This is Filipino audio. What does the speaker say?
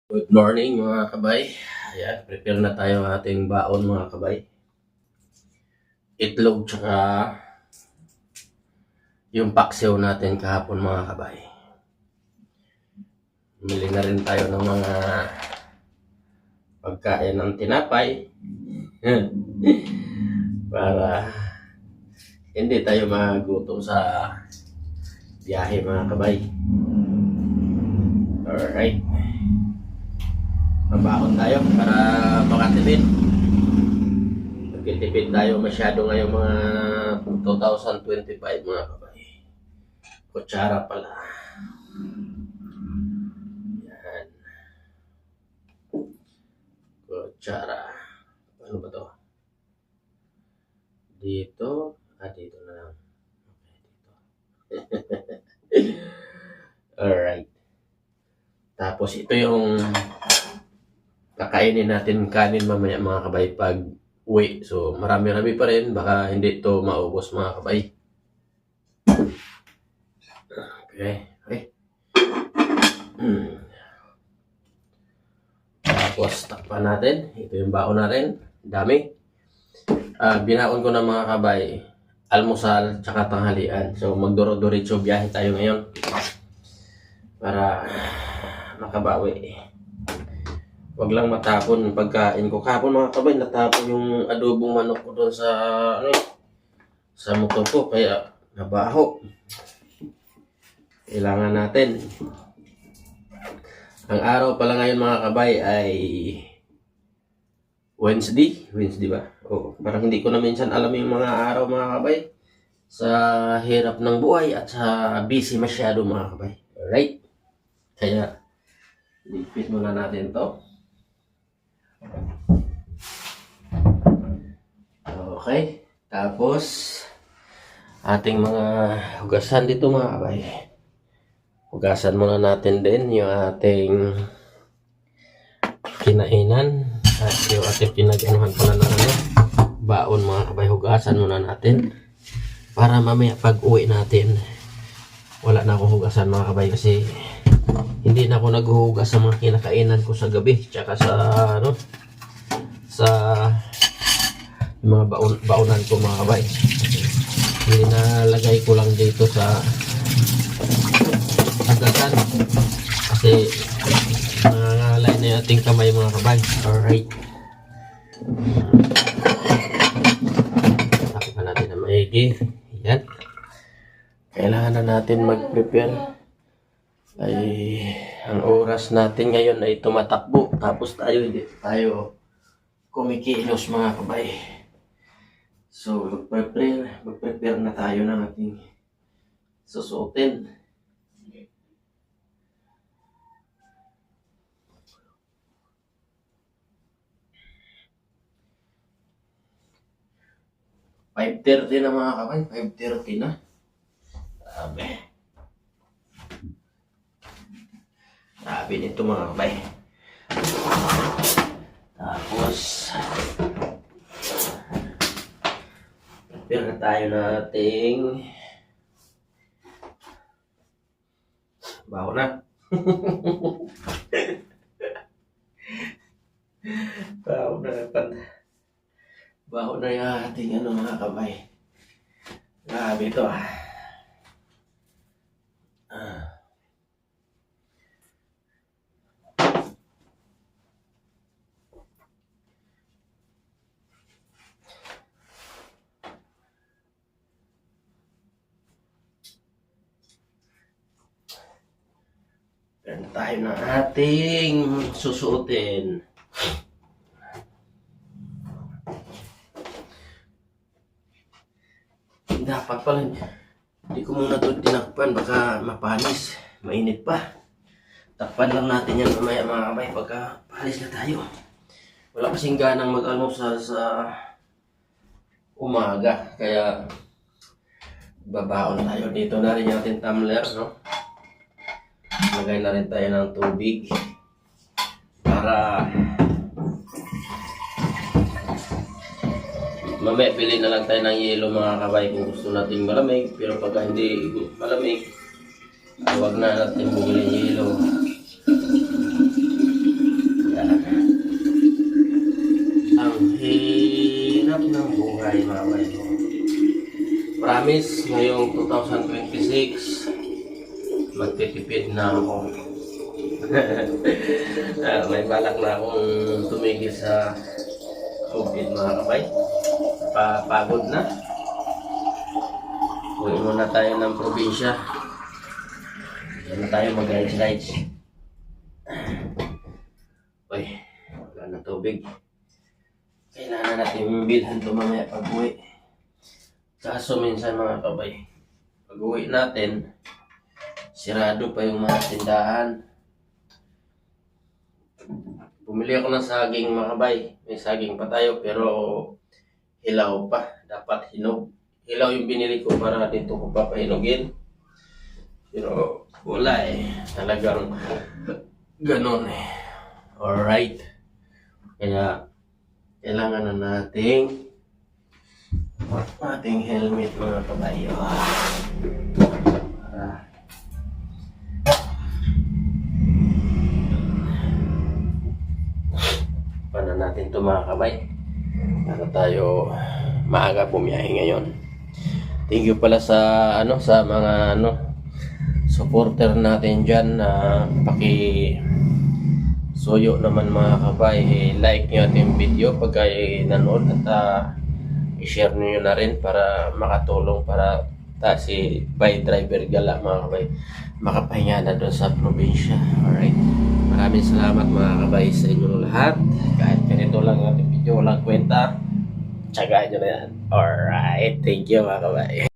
Good morning mga kabay. Ayan, prepare na tayo ng ating baon mga kabay. Itlog tsaka yung paksiw natin kahapon mga kabay. Bumili na rin tayo ng mga pagkain ng tinapay. Para hindi tayo magutom sa biyahe mga kabay. Alright. Mabaon tayo para makatipid. Nagtitipid tayo masyado ngayong mga 2025 mga kabay. Kutsara pala. Yan. Kutsara. Ano ba to? Dito. Dito na lang. Okay, dito. Alright. Tapos ito yung kakainin natin kanin mamaya mga kabay pag uwi. So marami-rami pa rin. Baka hindi ito maubos mga kabay. Okay. Tapos takpan natin. Ito yung baon natin. Dami. Binaon ko na mga kabay. Almusal tsaka tanghalian. So magduro-diretso biyahe tayo ngayon. Para makabawi. Wag lang matapon pagkain ko. Kahapon mga kabay, natapon yung adobong manok ko doon sa motor ko. Kaya nabaho. Kailangan natin. Ang araw pala ngayon mga kabay ay Wednesday. Wednesday ba? Oo. Parang hindi ko na minsan alam yung mga araw mga kabay. Sa hirap ng buhay at sa busy masyado mga kabay. Alright. Kaya ligpit muna natin to. Okay. Tapos ating mga hugasan dito mga kabay. Hugasan muna natin din yung ating kinainan at yung ating pinag-anuhan pala ng baon mga kabay. Hugasan muna natin para mamaya pag uwi natin wala na akong hugasan mga kabay kasi hindi na ako naghuhugas sa mga kinakainan ko sa gabi tsaka sa mga baonan ko mga kabay. Hindi nalagay ko lang dito sa hugasan kasi nangangalay na yung ating kamay mga kabay. Alright. Takpan natin na maigi. Yan. Kailangan na natin mag-prepare. Ay ang oras natin ngayon ay tumatakbo tapos hindi tayo kumikilos mga kabay. So mag-prepare na tayo ng ating susuotin. $5:30 na mga kabay, 5:30 na. Sabi nito mga kabay. Tapos prepare na tayo nating baho na. Baho na dapat. Baho na yung ating mga kabay. Grabe ito Turn tayo ng ating susuotin. Dapat pala hindi ko muna ito tinakpan baka mapanis. Mainit pa. Takpan lang natin yan mamaya mga kabay pagka palis na tayo. Wala kasing ganang mag-almusal sa umaga. Kaya babaon tayo. Dito na rin yung ating tumbler, no? Lagay na rin tayo ng tubig para mamaya pili na lang tayo ng yelo mga kabay kung gusto nating malamig. Pero pagka hindi malamig, huwag na natin bumili ng yelo. promise, ngayong 2026, magtitipid na ako. May balak na akong tumigil sa COVID mga kabay. Pagod na. Uwi muna tayo ng probinsya. Diyan na tayo mag-rides. Uy, wala na tubig. Kailangan natin bilhan ito mamaya pag uwi. Kaso minsan mga kabay, pag uwi natin, sirado pa yung mga tindahan. Bumili ako ng saging mga kabay. May saging pa tayo pero hilaw pa. Dapat hinog. Hilaw yung binili ko para dito ko papahinugin. Pero wala eh. Talagang ganun eh. Alright. Kaya kailangan na nating ating helmet mga kabayo. Para natin ito mga kabay. Para tayo maaga bumiyahe ngayon. Thank you pala sa sa mga supporter natin diyan na suyo naman mga kabay, like nyo ating video pagka nanood at i-share nyo na rin para makatulong para si by driver gala mga kabay makapahinga na doon sa probinsya. Alright, maraming salamat mga kabay sa inyong lahat. Kahit ganito lang ating video, walang kwenta, tsagaan nyo na yan. Alright, thank you mga kabay.